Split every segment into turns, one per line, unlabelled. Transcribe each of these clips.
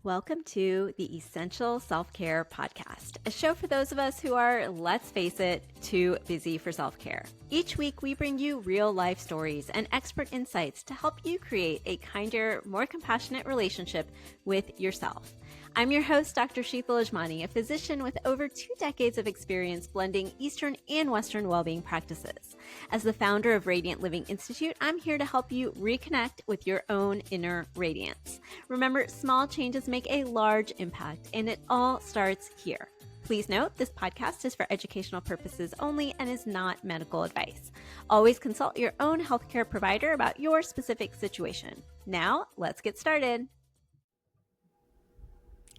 Welcome to the Essential Self-Care Podcast, a show for those of us who are, let's face it, too busy for self-care. Each week, we bring you real-life stories and expert insights to help you create a kinder, more compassionate relationship with yourself. I'm your host, Dr. Sheetal Ajmani, a physician with over 2 decades of experience blending Eastern and Western well-being practices. As the founder of Radiant Living Institute, I'm here to help you reconnect with your own inner radiance. Remember, small changes make a large impact, and it all starts here. Please note, this podcast is for educational purposes only and is not medical advice. Always consult your own healthcare provider about your specific situation. Now, let's get started.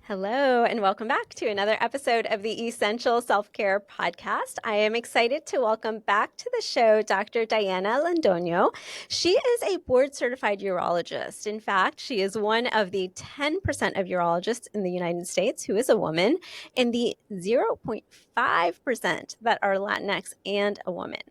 Hello, and welcome back to another episode of the Essential Self-Care Podcast. I am excited to welcome back to the show Dr. Diana Londoño. She is a board-certified urologist. In fact, she is one of the 10% of urologists in the United States who is a woman, and the 0.5% that are Latinx and a woman.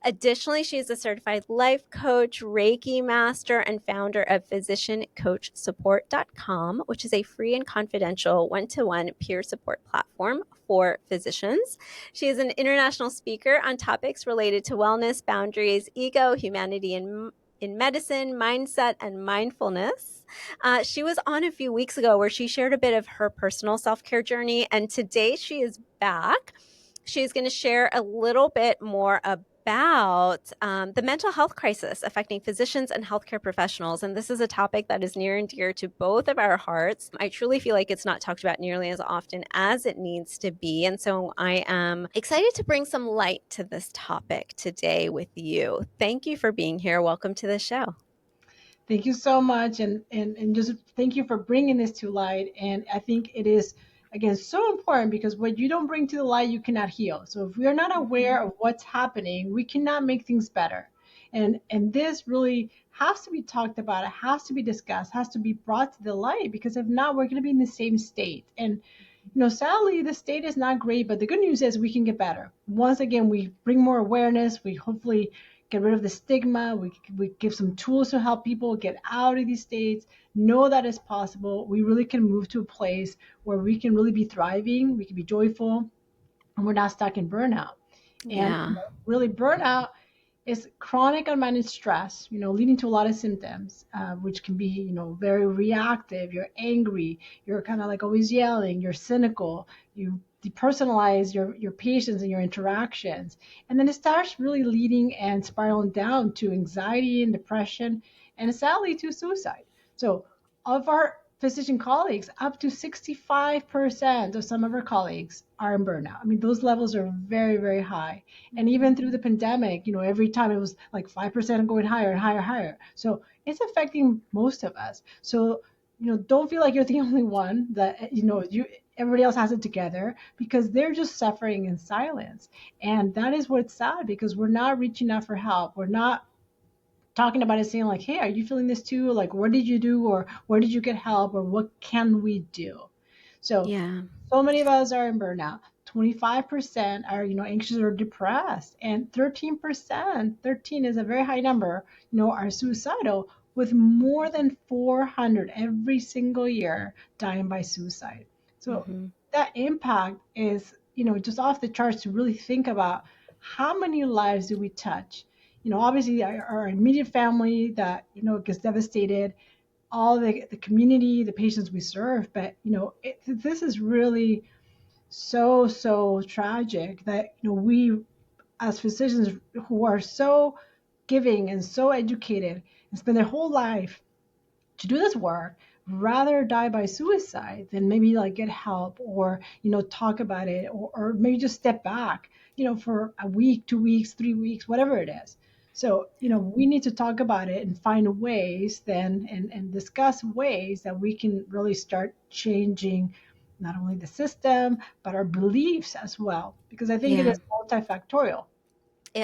Additionally, she is a certified life coach, Reiki master, and founder of physiciancoachsupport.com, which is a free and confidential one-to-one peer support platform for physicians. She is an international speaker on topics related to wellness, boundaries, ego, humanity in medicine, mindset, and mindfulness. She was on a few weeks ago where she shared a bit of her personal self-care journey, and today she is back. She's going to share a little bit more about the mental health crisis affecting physicians and healthcare professionals. And this is a topic that is near and dear to both of our hearts. I truly feel like it's not talked about nearly as often as it needs to be. And so I am excited to bring some light to this topic today with you. Thank you for being here. Welcome to the show.
Thank you so much. And just thank you for bringing this to light. And I think it is, again, so important because what you don't bring to the light, you cannot heal. So if we are not aware of what's happening, we cannot make things better. And this really has to be talked about. It has to be discussed, has to be brought to the light, because if not, we're going to be in the same state. And sadly, the state is not great, but the good news is we can get better. Once again, we bring more awareness. We hopefully get rid of the stigma. We give some tools to help people get out of these states, know that it's possible. We really can move to a place where we can really be thriving, we can be joyful, and we're not stuck in burnout. And really, burnout is chronic unmanaged stress, leading to a lot of symptoms, which can be, very reactive. You're angry. You're kind of like always yelling. You're cynical. You depersonalize your patients and your interactions. And then it starts really leading and spiraling down to anxiety and depression, and sadly to suicide. So of our physician colleagues, up to 65% of some of our colleagues are in burnout. I mean, those levels are very, very high. And even through the pandemic, every time it was like 5% going higher and higher, higher. So it's affecting most of us. So, don't feel like you're the only one that, everybody else has it together, because they're just suffering in silence. And that is what's sad, because we're not reaching out for help. We're not talking about it, saying like, hey, are you feeling this too? Like, what did you do, or where did you get help, or what can we do? So many of us are in burnout. 25% are, anxious or depressed, and 13% is a very high number, are suicidal, with more than 400 every single year dying by suicide. So that impact is, just off the charts, to really think about how many lives do we touch. Obviously our immediate family that, gets devastated, all the community, the patients we serve. But, this is really so tragic that, we as physicians who are so giving and so educated and spend their whole life to do this work, rather die by suicide than maybe like get help, or, talk about it, or maybe just step back, for a week, 2 weeks, 3 weeks, whatever it is. So, we need to talk about it and find ways then, and discuss ways that we can really start changing not only the system, but our beliefs as well, because I think it is multifactorial.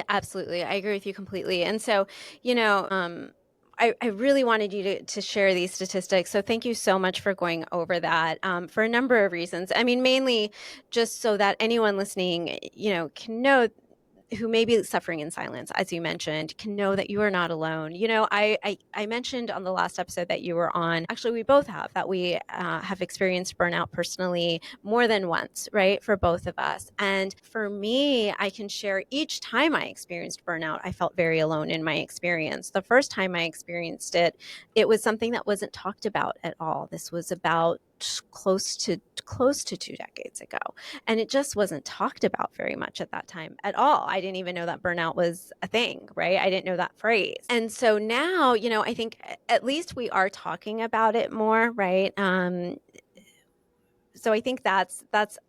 Absolutely. I agree with you completely. And so, I really wanted you to share these statistics. So thank you so much for going over that, for a number of reasons. I mean, mainly just so that anyone listening, can know who may be suffering in silence, as you mentioned, can know that you are not alone. I mentioned on the last episode that you were on, actually, we both have, that we have experienced burnout personally more than once, right? For both of us. And for me, I can share each time I experienced burnout, I felt very alone in my experience. The first time I experienced it, it was something that wasn't talked about at all. This was about close to 2 decades ago. And it just wasn't talked about very much at that time at all. I didn't even know that burnout was a thing, right? I didn't know that phrase. And so now, I think at least we are talking about it more, right? So I think that's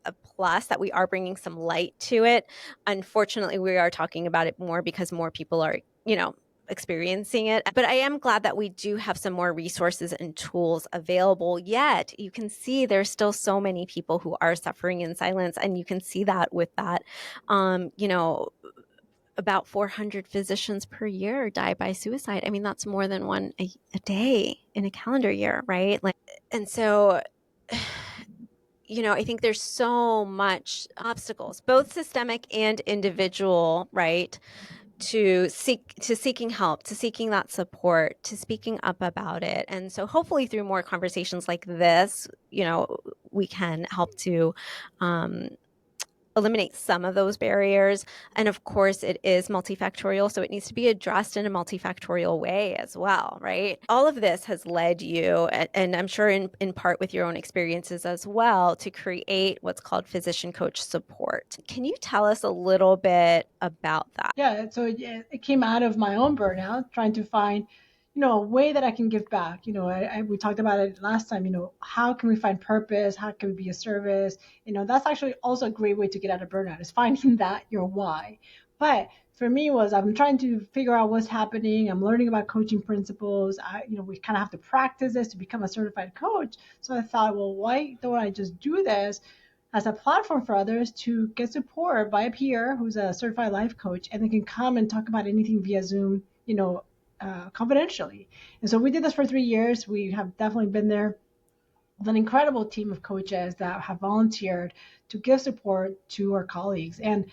a plus, that we are bringing some light to it. Unfortunately, we are talking about it more because more people are, experiencing it. But I am glad that we do have some more resources and tools available. Yet you can see there's still so many people who are suffering in silence, and you can see that with that, about 400 physicians per year die by suicide. I mean, that's more than one a day in a calendar year, right? And so I think there's so much obstacles, both systemic and individual, right? To seeking help, to seeking that support, to speaking up about it. And so hopefully through more conversations like this, we can help to eliminate some of those barriers. And of course, it is multifactorial, so it needs to be addressed in a multifactorial way as well, right? All of this has led you, and I'm sure in part with your own experiences as well, to create what's called physician coach support. Can you tell us a little bit about that?
Yeah, so it came out of my own burnout, trying to find, a way that I can give back. We talked about it last time. How can we find purpose? How can we be a service? That's actually also a great way to get out of burnout, is finding that your why. But for me, was I'm trying to figure out what's happening. I'm learning about coaching principles. We kind of have to practice this to become a certified coach. So I thought, well, why don't I just do this as a platform for others to get support by a peer who's a certified life coach, and they can come and talk about anything via Zoom, confidentially. And so we did this for 3 years. We have definitely been there with an incredible team of coaches that have volunteered to give support to our colleagues. And,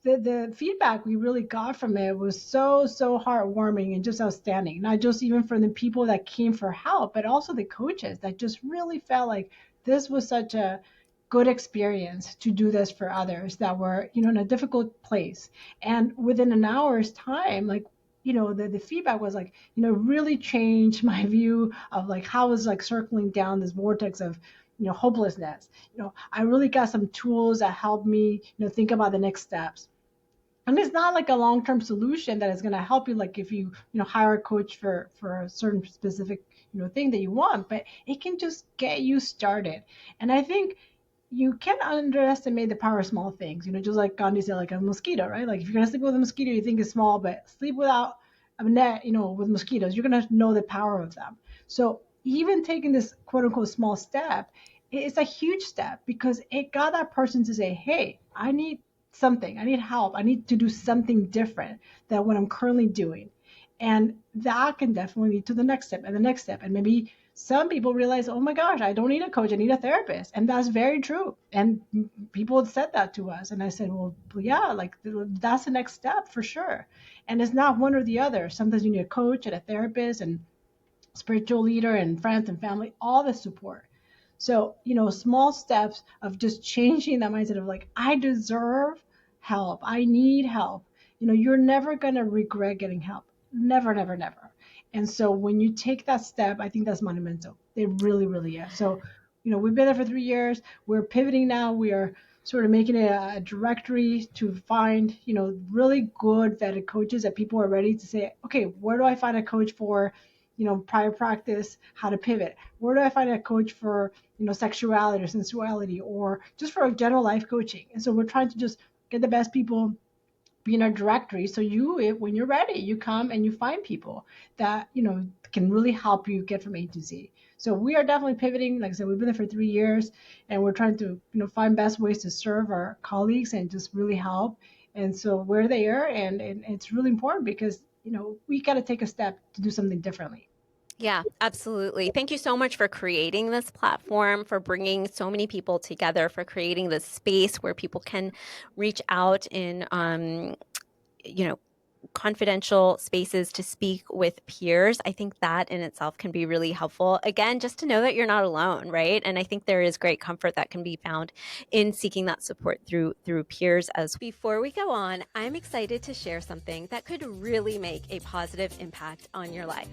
the feedback we really got from it was so heartwarming and just outstanding. Not just even from the people that came for help, but also the coaches that just really felt like this was such a good experience to do this for others that were, in a difficult place. And within an hour's time, like, the feedback was like, really changed my view of like how I was like circling down this vortex of, hopelessness. I really got some tools that helped me, think about the next steps. And it's not like a long-term solution that is going to help you, like if you, hire a coach for a certain specific, thing that you want, but it can just get you started. And I think you can't underestimate the power of small things. Just like Gandhi said, like a mosquito, right? Like if you're gonna sleep with a mosquito, you think it's small, but sleep without a net, with mosquitoes, you're gonna know the power of them. So even taking this quote unquote small step, it's a huge step because it got that person to say, hey, I need something, I need help, I need to do something different than what I'm currently doing. And that can definitely lead to the next step and the next step. And maybe some people realize, oh my gosh, I don't need a coach, I need a therapist. And that's very true. And people said that to us. And I said, well, yeah, like that's the next step for sure. And it's not one or the other. Sometimes you need a coach and a therapist and spiritual leader and friends and family, all the support. So, small steps of just changing that mindset of like, I deserve help, I need help. You're never going to regret getting help. Never, never, never. And so when you take that step, I think that's monumental. It really, really is. So, we've been there for 3 years. We're pivoting now. We are sort of making it a directory to find, really good vetted coaches that people are ready to say, okay, where do I find a coach for, prior practice, how to pivot? Where do I find a coach for, sexuality or sensuality, or just for general life coaching? And so we're trying to just get the best people, be in our directory, so when you're ready, you come and you find people that can really help you get from A to Z. So we are definitely pivoting. Like I said, we've been there for 3 years, and we're trying to find best ways to serve our colleagues and just really help. And so we're there, and it's really important because we got to take a step to do something differently.
Yeah, absolutely. Thank you so much for creating this platform, for bringing so many people together, for creating this space where people can reach out in, you know, confidential spaces to speak with peers. I think that in itself can be really helpful. Again, just to know that you're not alone, right? And I think there is great comfort that can be found in seeking that support through peers as well. Before we go on, I'm excited to share something that could really make a positive impact on your life.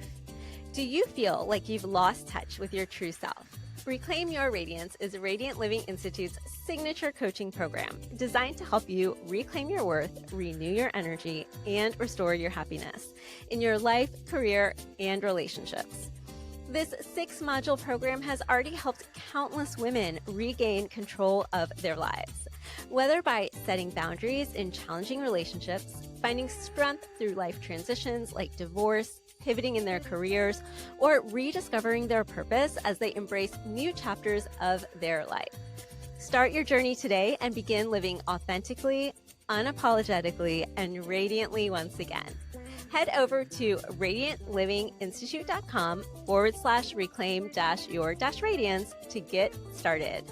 Do you feel like you've lost touch with your true self? Reclaim Your Radiance is Radiant Living Institute's signature coaching program designed to help you reclaim your worth, renew your energy, and restore your happiness in your life, career, and relationships. This 6-module program has already helped countless women regain control of their lives. Whether by setting boundaries in challenging relationships, finding strength through life transitions like divorce, pivoting in their careers, or rediscovering their purpose as they embrace new chapters of their life. Start your journey today and begin living authentically, unapologetically, and radiantly once again. Head over to radiantlivinginstitute.com/reclaim-your-radiance to get started.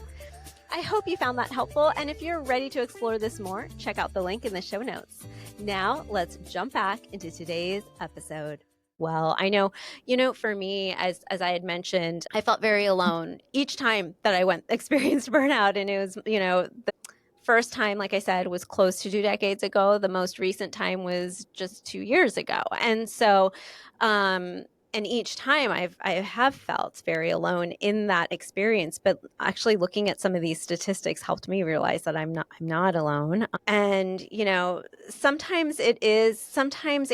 I hope you found that helpful, and if you're ready to explore this more, check out the link in the show notes. Now, let's jump back into today's episode. Well, I know, for me, as I had mentioned, I felt very alone each time that I experienced burnout. And it was, the first time, like I said, was close to 2 decades ago. The most recent time was just 2 years ago. And so, and each time I have felt very alone in that experience, but actually looking at some of these statistics helped me realize that I'm not alone. And sometimes it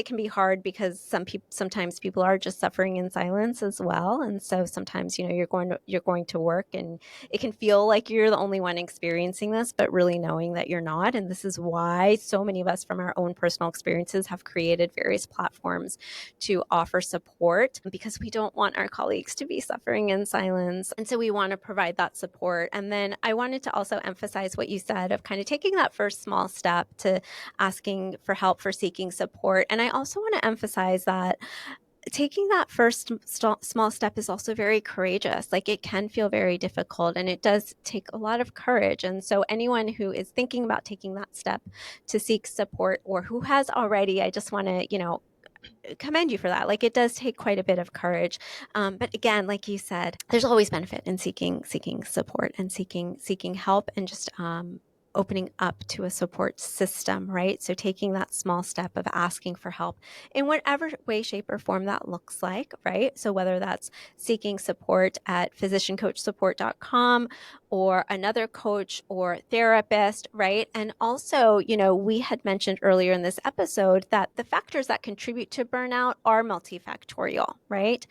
can be hard because sometimes people are just suffering in silence as well. And so sometimes you're going to work and it can feel like you're the only one experiencing this, but really knowing that you're not. And this is why so many of us from our own personal experiences have created various platforms to offer support, because we don't want our colleagues to be suffering in silence. And so we want to provide that support. And then I wanted to also emphasize what you said of kind of taking that first small step to asking for help, for seeking support. And I also want to emphasize that taking that first small step is also very courageous. Like, it can feel very difficult and it does take a lot of courage. And so anyone who is thinking about taking that step to seek support, or who has already, I just want to, commend you for that. Like, it does take quite a bit of courage. But again, like you said, there's always benefit in seeking support and seeking help, and just opening up to a support system, right? So taking that small step of asking for help in whatever way, shape, or form that looks like, right? So whether that's seeking support at physiciancoachsupport.com or another coach or therapist, right? And also, we had mentioned earlier in this episode that the factors that contribute to burnout are multifactorial, right?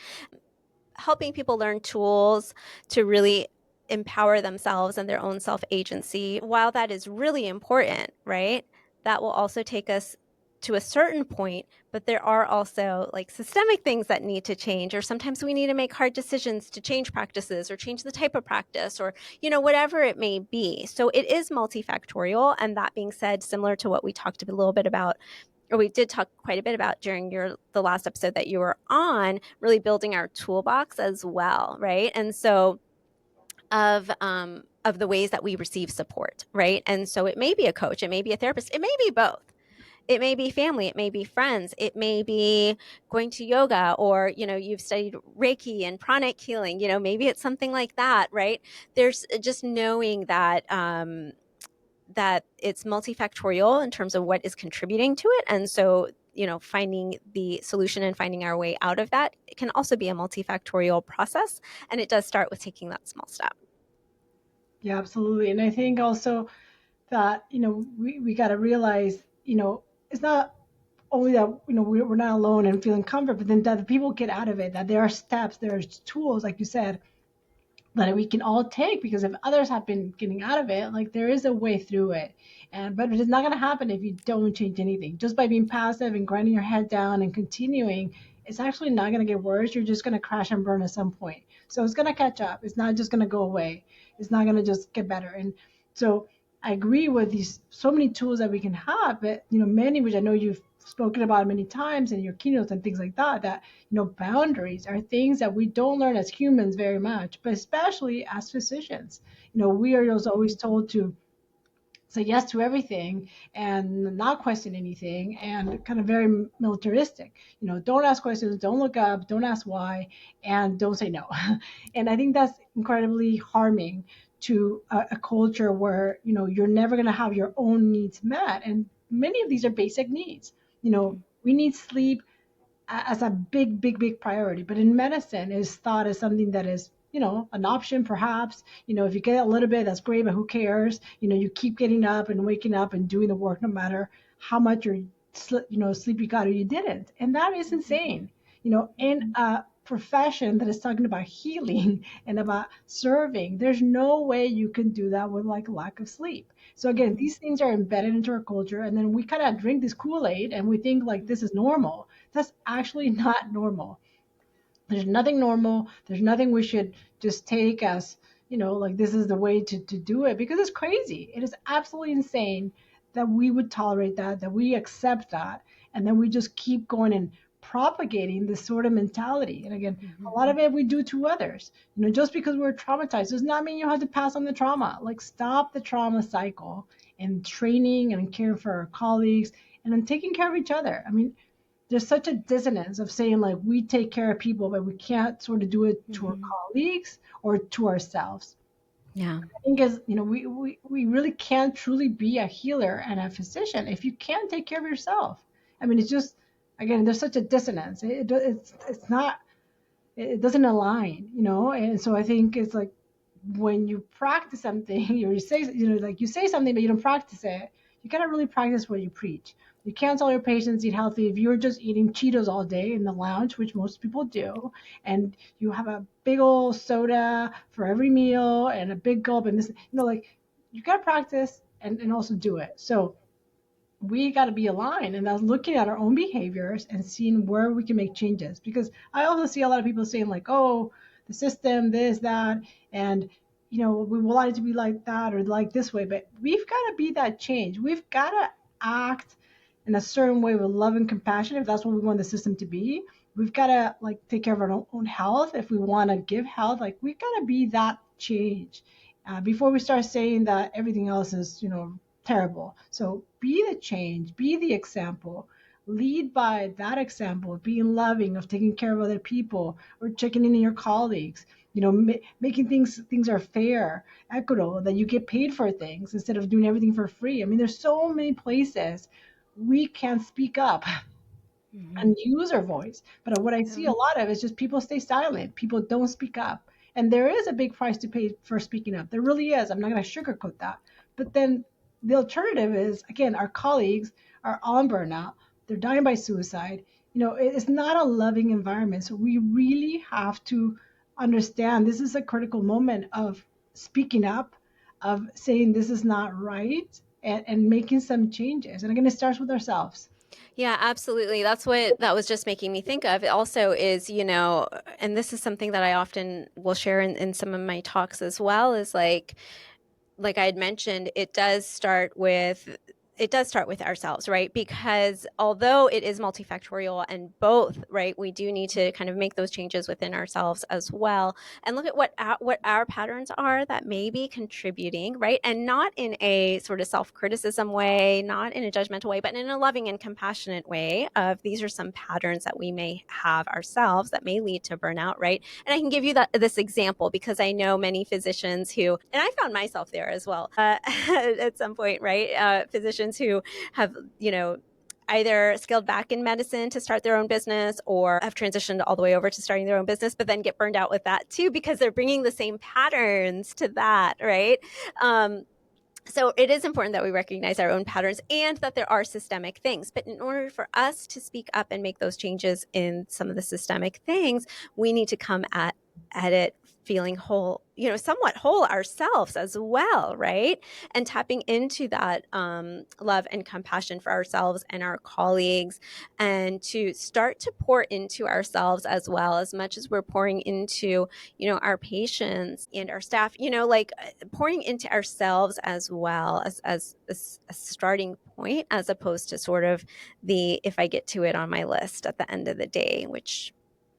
Helping people learn tools to really empower themselves and their own self-agency, while that is really important, right? That will also take us to a certain point, but there are also like systemic things that need to change, or sometimes we need to make hard decisions to change practices or change the type of practice, or whatever it may be. So it is multifactorial. And that being said, similar to what we talked a little bit about, or we did talk quite a bit about during the last episode that you were on, really building our toolbox as well, right? And so of the ways that we receive support, right? And so it may be a coach, it may be a therapist, it may be both. It may be family, it may be friends, it may be going to yoga, or, you've studied Reiki and pranic healing, maybe it's something like that, right? There's just knowing that, that it's multifactorial in terms of what is contributing to it. And so, finding the solution and finding our way out of that, it can also be a multifactorial process. And it does start with taking that small step.
Yeah, absolutely. And I think also that, we got to realize, it's not only that, we're not alone and feeling comfort, but then that the people get out of it, that there are steps, there's tools, like you said, that we can all take, because if others have been getting out of it, like, there is a way through it. But it is not going to happen if you don't change anything. Just by being passive and grinding your head down and continuing, it's actually not going to get worse. You're just going to crash and burn at some point. So it's going to catch up. It's not just going to go away. It's not going to just get better. And so I agree with these so many tools that we can have, but many which I know you've spoken about many times in your keynotes and things like that, that, boundaries are things that we don't learn as humans very much, but especially as physicians. We are just always told to say yes to everything and not question anything, and kind of very militaristic. Don't ask questions, don't look up, don't ask why, and don't say no. And I think that's incredibly harming to a culture where you're never going to have your own needs met, and many of these are basic needs. We need sleep as a big, big, big priority. But in medicine, is thought as something that is, an option perhaps. If you get a little bit, that's great, but who cares? You keep getting up and waking up and doing the work no matter how much sleep you got or you didn't. And that is insane. In a profession that is talking about healing and about serving, there's no way you can do that with like lack of sleep. So again, these things are embedded into our culture, and then we kind of drink this Kool-Aid and we think like this is normal. That's actually not normal. There's nothing normal. There's nothing we should just take as, like this is the way to do it, because it's crazy. It is absolutely insane that we would tolerate that we accept that, and then we just keep going and propagating this sort of mentality. And again, a lot of it we do to others. Just because we're traumatized does not mean you have to pass on the trauma. Like, stop the trauma cycle and training and caring for our colleagues, and then taking care of each other. I mean, there's such a dissonance of saying like we take care of people, but we can't sort of do it to our colleagues or to ourselves.
Yeah.
I think is, we really can't truly be a healer and a physician if you can't take care of yourself. I mean, it's just, again, there's such a dissonance. It's not, it doesn't align, And so I think it's like when you practice something, you say, like you say something, but you don't practice it. You gotta really practice what you preach. You can't tell your patients eat healthy if you're just eating Cheetos all day in the lounge, which most people do, and you have a big old soda for every meal and a big gulp and this, like you gotta practice and also do it. So we got to be aligned, and that's looking at our own behaviors and seeing where we can make changes. Because I also see a lot of people saying like, oh, the system, this, that, and we want it to be like that or like this way. But we've got to be that change. We've got to act in a certain way with love and compassion if that's what we want the system to be. We've got to like take care of our own health if we want to give health. Like, we've got to be that change before we start saying that everything else is terrible. So be the change, be the example, lead by that example of being loving, of taking care of other people, or checking in on your colleagues. Making things are fair, equitable, that you get paid for things instead of doing everything for free. I mean, there's so many places we can speak up and use our voice. But what I see a lot of is just people stay silent. People don't speak up. And there is a big price to pay for speaking up. There really is. I'm not going to sugarcoat that. But then the alternative is, again, our colleagues are on burnout. They're dying by suicide. It's not a loving environment. So we really have to understand this is a critical moment of speaking up, of saying this is not right, and making some changes. And again, it starts with ourselves.
Yeah, absolutely. That's what that was just making me think of. It also is, and this is something that I often will share in some of my talks as well, is like I had mentioned, it does start with ourselves, right? Because although it is multifactorial and both, right, we do need to kind of make those changes within ourselves as well, and look at what our patterns are that may be contributing, right? And not in a sort of self-criticism way, not in a judgmental way, but in a loving and compassionate way of these are some patterns that we may have ourselves that may lead to burnout, right? And I can give you this example because I know many physicians who, and I found myself there as well at some point, right? Physicians who have, either scaled back in medicine to start their own business or have transitioned all the way over to starting their own business, but then get burned out with that too because they're bringing the same patterns to that, right? So it is important that we recognize our own patterns and that there are systemic things. But in order for us to speak up and make those changes in some of the systemic things, we need to come at it feeling whole, somewhat whole ourselves as well, right? And tapping into that love and compassion for ourselves and our colleagues, and to start to pour into ourselves as well, as much as we're pouring into, our patients and our staff, pouring into ourselves as well as a starting point, as opposed to sort of the if I get to it on my list at the end of the day, which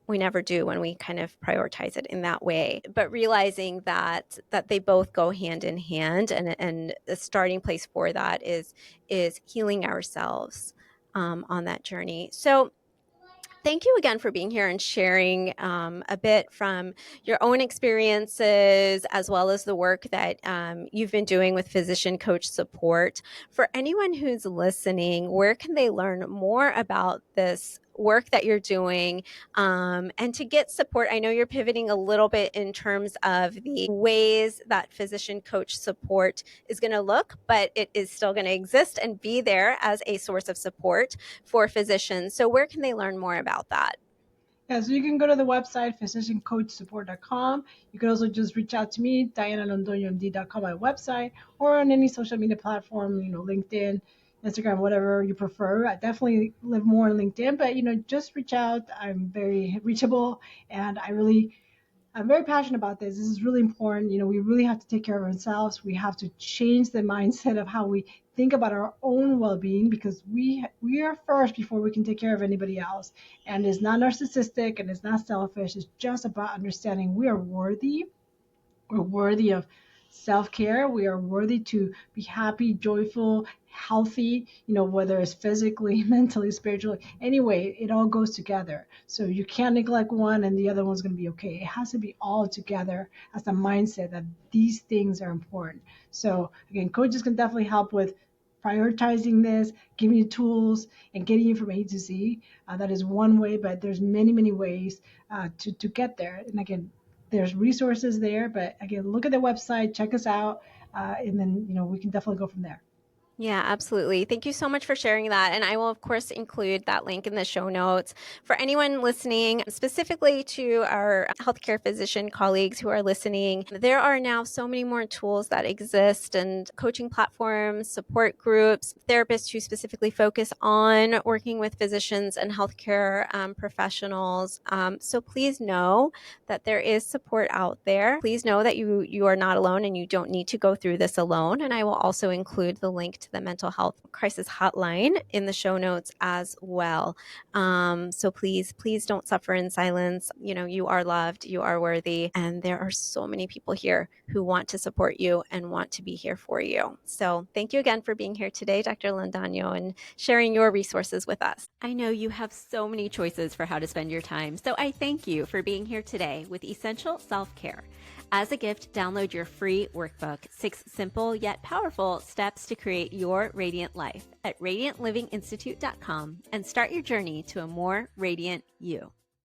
we never do when we kind of prioritize it in that way. But realizing that they both go hand in hand, and the starting place for that is healing ourselves on that journey. So thank you again for being here and sharing a bit from your own experiences, as well as the work that you've been doing with physician coach support. For anyone who's listening, where can they learn more about this work that you're doing, and to get support? I know you're pivoting a little bit in terms of the ways that physician coach support is going to look, but it is still going to exist and be there as a source of support for physicians. So where can they learn more about that?
Yeah, so you can go to the website, physiciancoachsupport.com. You can also just reach out to me, DianaLondoñoMD.com, my website, or on any social media platform, LinkedIn, Instagram, whatever you prefer. I definitely live more on LinkedIn, but, just reach out. I'm very reachable, and I'm very passionate about this. This is really important. We really have to take care of ourselves. We have to change the mindset of how we think about our own well-being, because we are first before we can take care of anybody else. And it's not narcissistic and it's not selfish. It's just about understanding we are worthy. We're worthy of self-care. We are worthy to be happy, joyful, healthy, whether it's physically, mentally, spiritually. Anyway, it all goes together. So you can't neglect one and the other one's going to be okay. It has to be all together as a mindset that these things are important. So again, coaches can definitely help with prioritizing this, giving you tools, and getting you from A to Z. That is one way, but there's many, many ways to get there. And again, there's resources there, but again, look at the website, check us out, and then we can definitely go from there.
Yeah, absolutely. Thank you so much for sharing that. And I will, of course, include that link in the show notes. For anyone listening, specifically to our healthcare physician colleagues who are listening, there are now so many more tools that exist, and coaching platforms, support groups, therapists who specifically focus on working with physicians and healthcare professionals. So please know that there is support out there. Please know that you are not alone, and you don't need to go through this alone. And I will also include the link to the mental health crisis hotline in the show notes as well. So please don't suffer in silence. You are loved, you are worthy, and there are so many people here who want to support you and want to be here for you. So thank you again for being here today, Dr. Londoño, and sharing your resources with us. I know you have so many choices for how to spend your time, so I thank you for being here today with Essential Self-Care. As a gift, download your free workbook, 6 simple yet powerful steps to create your radiant life at radiantlivinginstitute.com, and start your journey to a more radiant you.